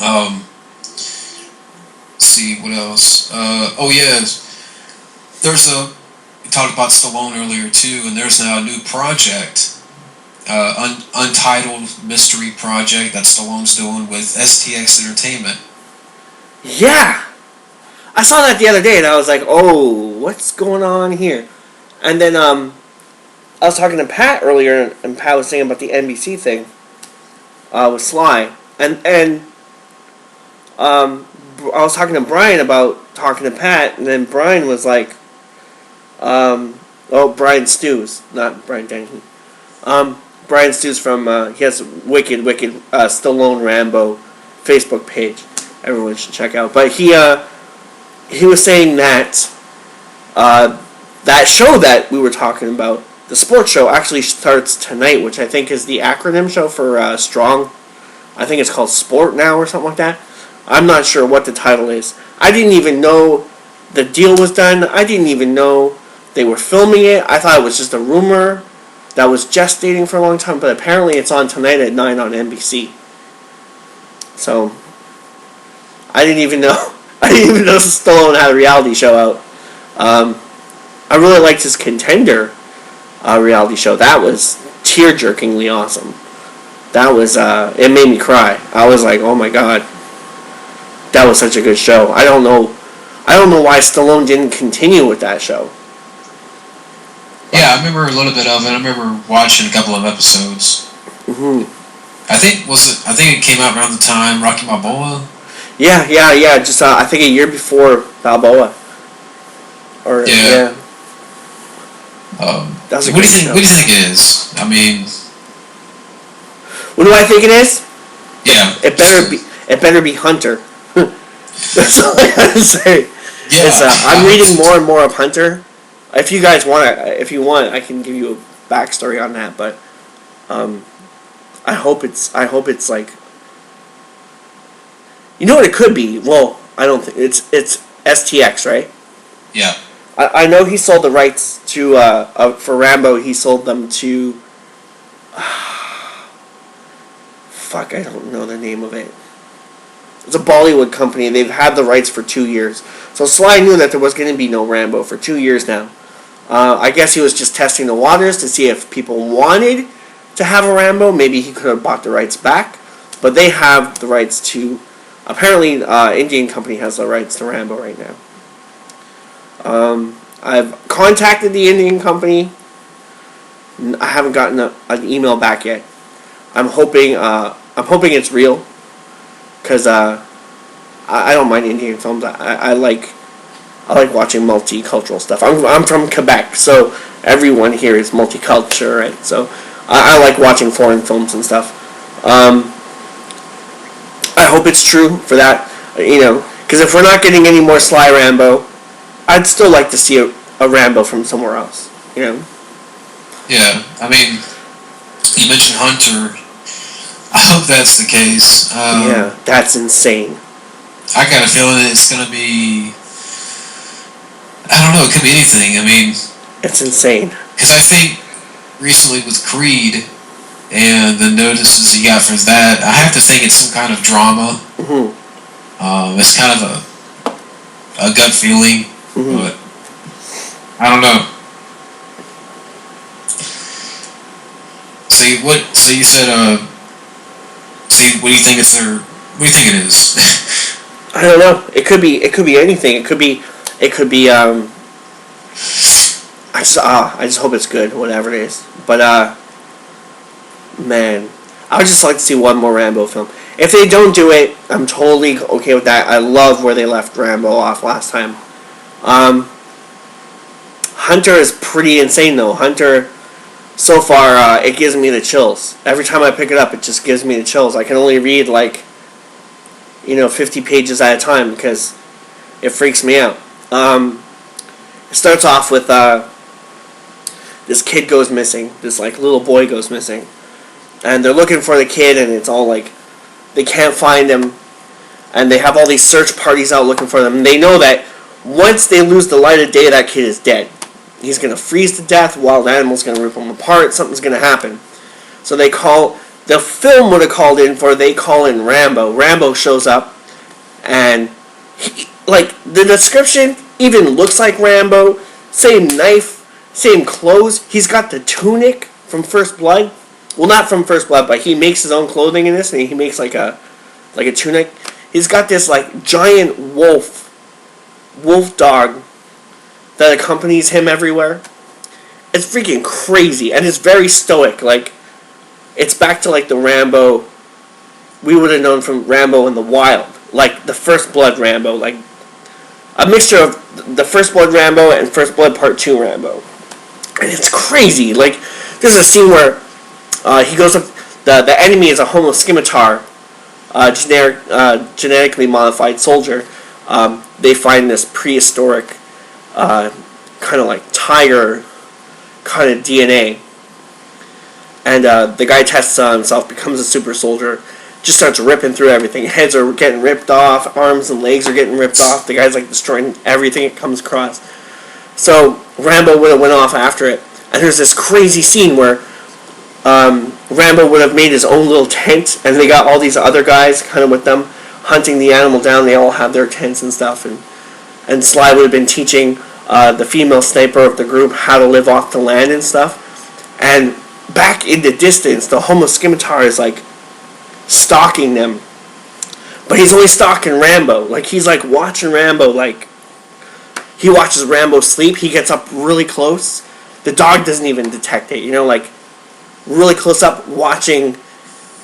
Um, see what else. Oh yeah, there's a. We talked about Stallone earlier too, and there's now a new project, untitled mystery project that Stallone's doing with STX Entertainment. Yeah, I saw that the other day, and I was like, "Oh, what's going on here?" And then I was talking to Pat earlier, and Pat was saying about the NBC thing with Sly, and I was talking to Brian about talking to Pat, and then Brian was like, Brian Stews, not Brian Dennehy. Brian Stews from, he has Wicked Stallone Rambo Facebook page. Everyone should check out. But he was saying that that show that we were talking about, the sports show, actually starts tonight, which I think is the acronym show for Strong. I think it's called Sport Now or something like that. I'm not sure what the title is. I didn't even know the deal was done. I didn't even know they were filming it. I thought it was just a rumor that was gestating for a long time, but apparently it's on tonight at 9 on NBC. So, I didn't even know. I didn't even know Stallone had a reality show out. I really liked his Contender reality show. That was tear-jerkingly awesome. That was, it made me cry. I was like, oh my god. That was such a good show. I don't know why Stallone didn't continue with that show. Yeah, I remember a little bit of it. I remember watching a couple of episodes. Mm-hmm. I think it came out around the time Rocky Balboa. Yeah. Just I think a year before Balboa. Or yeah. What do you think? What do you think it is? I mean, what do I think it is? Yeah. It better be Hunter. That's all I gotta say. Yeah. I'm reading more and more of Hunter. If you guys want, I can give you a backstory on that. But I hope it's like, you know what it could be. Well, I don't think it's STX, right? Yeah. I know he sold the rights to for Rambo. He sold them to. Fuck, I don't know the name of it. It's a Bollywood company. They've had the rights for 2 years. So Sly knew that there was going to be no Rambo for 2 years now. I guess he was just testing the waters to see if people wanted to have a Rambo. Maybe he could have bought the rights back. But they have the rights to... Apparently, Indian company has the rights to Rambo right now. I've contacted the Indian company. I haven't gotten an email back yet. I'm hoping it's real. Because I don't mind Indian films. I like watching multicultural stuff. I'm from Quebec, so everyone here is multicultural, right? So I like watching foreign films and stuff. I hope it's true for that, because if we're not getting any more Sly Rambo, I'd still like to see a Rambo from somewhere else, Yeah, I mean, you mentioned Hunter. I hope that's the case. Yeah, that's insane. I got a feeling it's going to be... I don't know, it could be anything. I mean... It's insane. Because I think recently with Creed and the notices he got for that, I have to think it's some kind of drama. Mm-hmm. It's kind of a gut feeling, but I don't know. So you said... what do you think it is? I don't know. It could be anything. It could be I just hope it's good, whatever it is. But man, I would just like to see one more Rambo film. If they don't do it, I'm totally okay with that. I love where they left Rambo off last time. Hunter is pretty insane though. Hunter, so far, it gives me the chills. Every time I pick it up, it just gives me the chills. I can only read 50 pages at a time because it freaks me out. It starts off with this kid goes missing. This little boy goes missing, and they're looking for the kid, and it's all they can't find him, and they have all these search parties out looking for them. And they know that once they lose the light of day, that kid is dead. He's going to freeze to death. Wild animals going to rip him apart. Something's going to happen. So they call the film would have called in for they call in Rambo. Rambo shows up, and the description even looks like Rambo. Same knife, same clothes. He's got the tunic from First Blood. Well, not from First Blood, but he makes his own clothing in this, and he makes like a tunic. He's got this like giant wolf dog that accompanies him everywhere. It's freaking crazy, and it's very stoic. Like, it's back to like the Rambo we would have known from Rambo in the Wild, like the First Blood Rambo, like a mixture of the First Blood Rambo and First Blood Part 2 Rambo. And it's crazy. Like, there's a scene where he goes up, the enemy is a Homo scimitar, genetically modified soldier. They find this prehistoric kind of like tiger kind of DNA. And the guy tests on himself, becomes a super soldier, just starts ripping through everything. Heads are getting ripped off, arms and legs are getting ripped off. The guy's like destroying everything it comes across. So Rambo would have went off after it. And there's this crazy scene where Rambo would have made his own little tent, and they got all these other guys kind of with them, hunting the animal down. They all have their tents and stuff. And Sly would have been teaching the female sniper of the group how to live off the land and stuff. And back in the distance, the Homo scimitar is like stalking them. But he's only stalking Rambo. Like, he's like watching Rambo, like he watches Rambo sleep. He gets up really close. The dog doesn't even detect it, like really close up, watching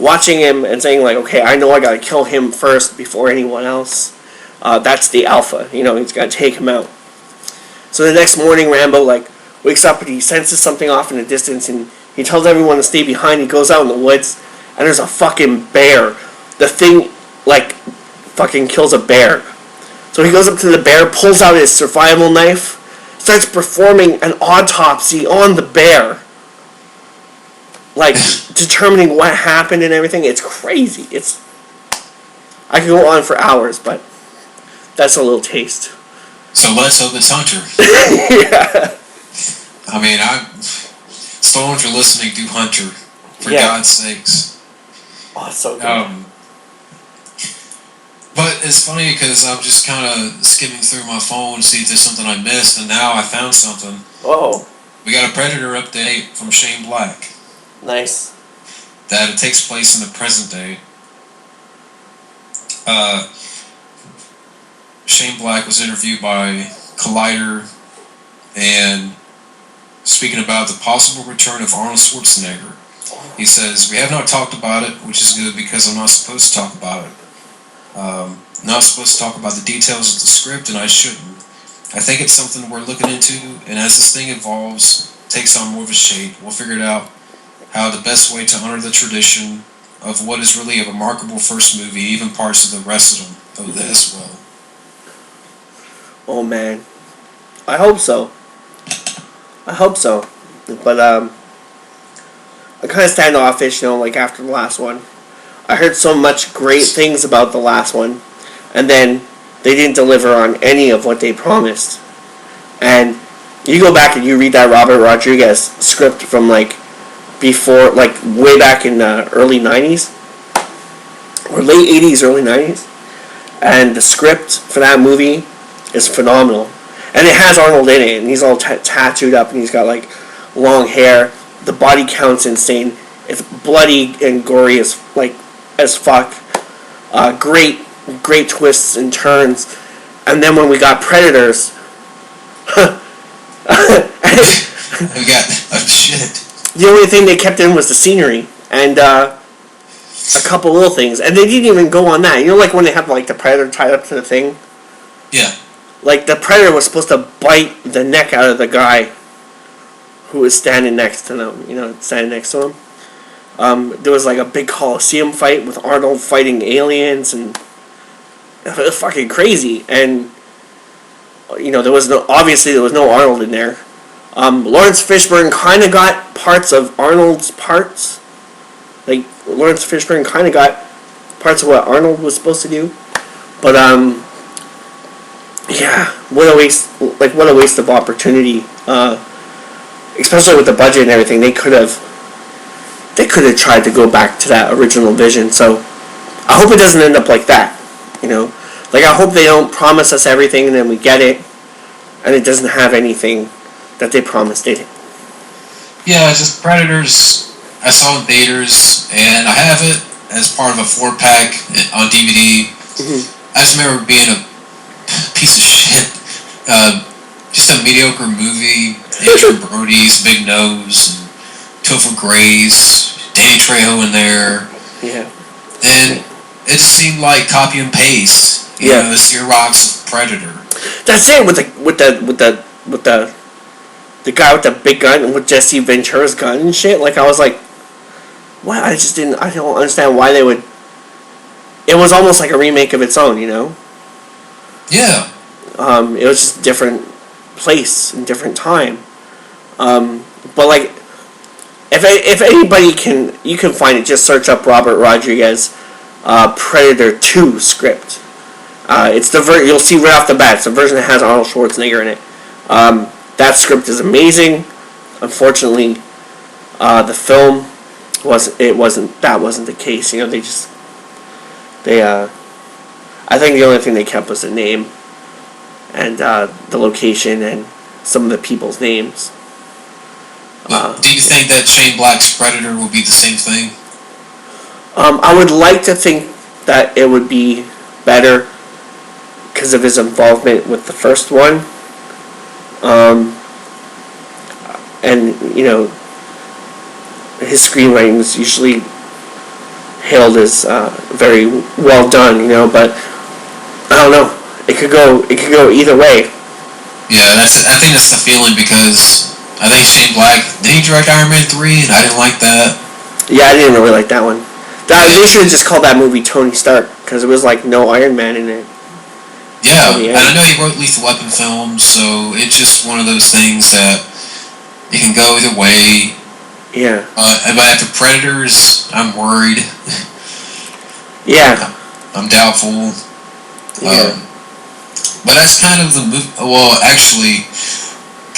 him and saying like, okay, I know I gotta kill him first before anyone else. That's the alpha, he's gotta take him out. So the next morning, Rambo like wakes up and he senses something off in the distance, and he tells everyone to stay behind. He goes out in the woods, and there's a fucking bear. The thing like fucking kills a bear. So he goes up to the bear, pulls out his survival knife, starts performing an autopsy on the bear, like determining what happened and everything. It's crazy. I could go on for hours, but that's a little taste. So let's hope it's Hunter. Yeah. I mean, Stallone, if you're listening, do Hunter, for God's sakes. Oh, it's so good. But it's funny because I'm just kind of skimming through my phone to see if there's something I missed, and now I found something. Oh. We got a Predator update from Shane Black. Nice. That it takes place in the present day. Shane Black was interviewed by Collider, and speaking about the possible return of Arnold Schwarzenegger. He says, "We have not talked about it, which is good because I'm not supposed to talk about it. Not supposed to talk about the details of the script, and I shouldn't. I think it's something we're looking into, and as this thing evolves, takes on more of a shape, we'll figure it out how the best way to honor the tradition of what is really a remarkable first movie, even parts of the rest of that as well." Oh man, I hope so. But I'm kind of standoffish, like after the last one. I heard so much great things about the last one, and then they didn't deliver on any of what they promised. And you go back and you read that Robert Rodriguez script from before, way back in the early 90s, or late 80s, early 90s, and the script for that movie is phenomenal. And it has Arnold in it, and he's all tattooed up, and he's got long hair. The body count's insane. It's bloody and gory as fuck. Great twists and turns. And then when we got Predators, we got shit. The only thing they kept in was the scenery and a couple little things, and they didn't even go on that. When they have the Predator tied up to the thing. Yeah. The Predator was supposed to bite the neck out of the guy who was standing next to him. There was a big Coliseum fight with Arnold fighting aliens, and it was fucking crazy. And there was no Arnold in there. Lawrence Fishburne kind of got parts of Arnold's parts. Lawrence Fishburne kind of got parts of what Arnold was supposed to do, but yeah, what a waste of opportunity. Especially with the budget and everything, they could have they could have tried to go back to that original vision. So I hope it doesn't end up like that. You know, like I hope they don't promise us everything and then we get it, and it doesn't have anything that they promised it. Yeah, just Predators. I saw Invaders, and I have it as part of a 4-pack on DVD. I just remember being a piece of shit. Just a mediocre movie. Adrian Brody's big nose, and Topher Grace, Danny Trejo in there. Yeah. And it just seemed like copy and paste. You know, the Xerox of Predator. That's it with the guy with the big gun and with Jesse Ventura's gun and shit. Like I was like, what? I don't understand why they would. It was almost like a remake of its own, you know. Yeah. It was just a different place and different time. But like, if anybody you can find it. Just search up Robert Rodriguez, Predator 2 script. It's you'll see right off the bat. It's the version that has Arnold Schwarzenegger in it. That script is amazing. Unfortunately, the film wasn't the case. You know, I think the only thing they kept was the name and the location and some of the people's names. Do you think that Shane Black's Predator will be the same thing? I would like to think that it would be better because of his involvement with the first one. And, you know, his screenwriting is usually hailed as very well done, you know, but I don't know. It could go either way. Yeah, I think that's the feeling because I think Shane Black, did he direct Iron Man 3? And I didn't like that. Yeah, I didn't really like that one. They should have just called that movie Tony Stark because it was like no Iron Man in it. Yeah, and I know he wrote Lethal Weapon films, so it's just one of those things that it can go either way. Yeah. But after Predators, I'm worried. Yeah. I'm doubtful. Yeah. But that's kind of the movie. Well, actually,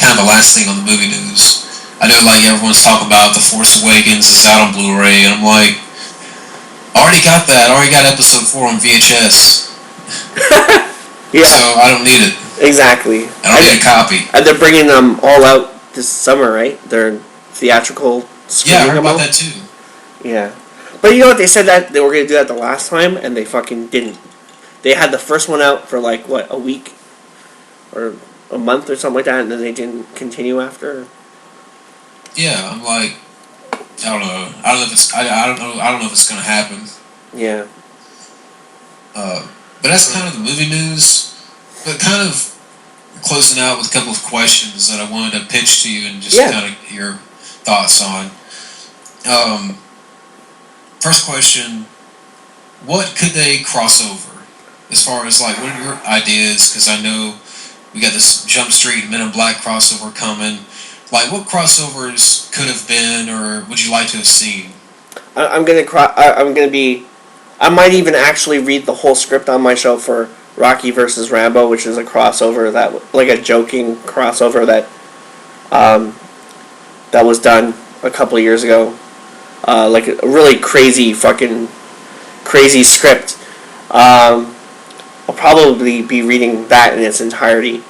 kind of the last thing on the movie news. I know, like, everyone's talking about The Force Awakens is out on Blu-ray, and I'm like, I already got that. I already got Episode 4 on VHS. Yeah. So I don't need it. Exactly. I don't need a copy. And they're bringing them all out this summer, right? They're theatrical screening. Yeah, I heard about that too. Yeah. But you know what? They said that they were going to do that the last time, and they fucking didn't. They had the first one out for like, what, a week? Or a month or something like that, and then they didn't continue after? Yeah, I'm like, I don't know. I don't know if it's going to happen. Yeah. But that's kind of the movie news. But kind of closing out with a couple of questions that I wanted to pitch to you and just kind of your thoughts on. First question, what could they cross over? As far as, like, what are your ideas? Because I know we got this Jump Street Men in Black crossover coming. Like, what crossovers could have been or would you like to have seen? I might even actually read the whole script on my show for Rocky versus Rambo, which is a crossover that, like a joking crossover that was done a couple of years ago. Like a really crazy script. I'll probably be reading that in its entirety.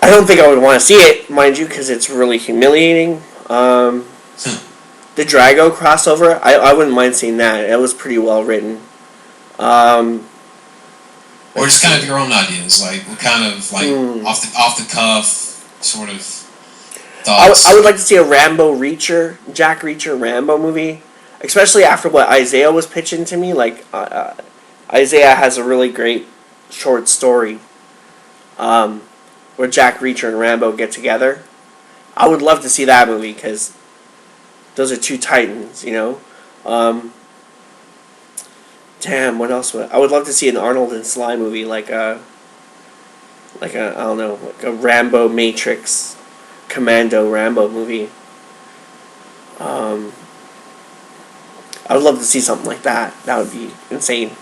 I don't think I would want to see it, mind you, because it's really humiliating. The Drago crossover, I wouldn't mind seeing that. It was pretty well written. Or just kind of your own ideas, like what kind of like off the cuff sort of thoughts. I would like to see a Jack Reacher Rambo movie, especially after what Isaiah was pitching to me. Like Isaiah has a really great short story where Jack Reacher and Rambo get together. I would love to see that movie because those are two titans, you know. Damn, what else I would love to see an Arnold and Sly movie, like a I don't know, like a Rambo Matrix Commando Rambo movie. I would love to see something like that. That would be insane.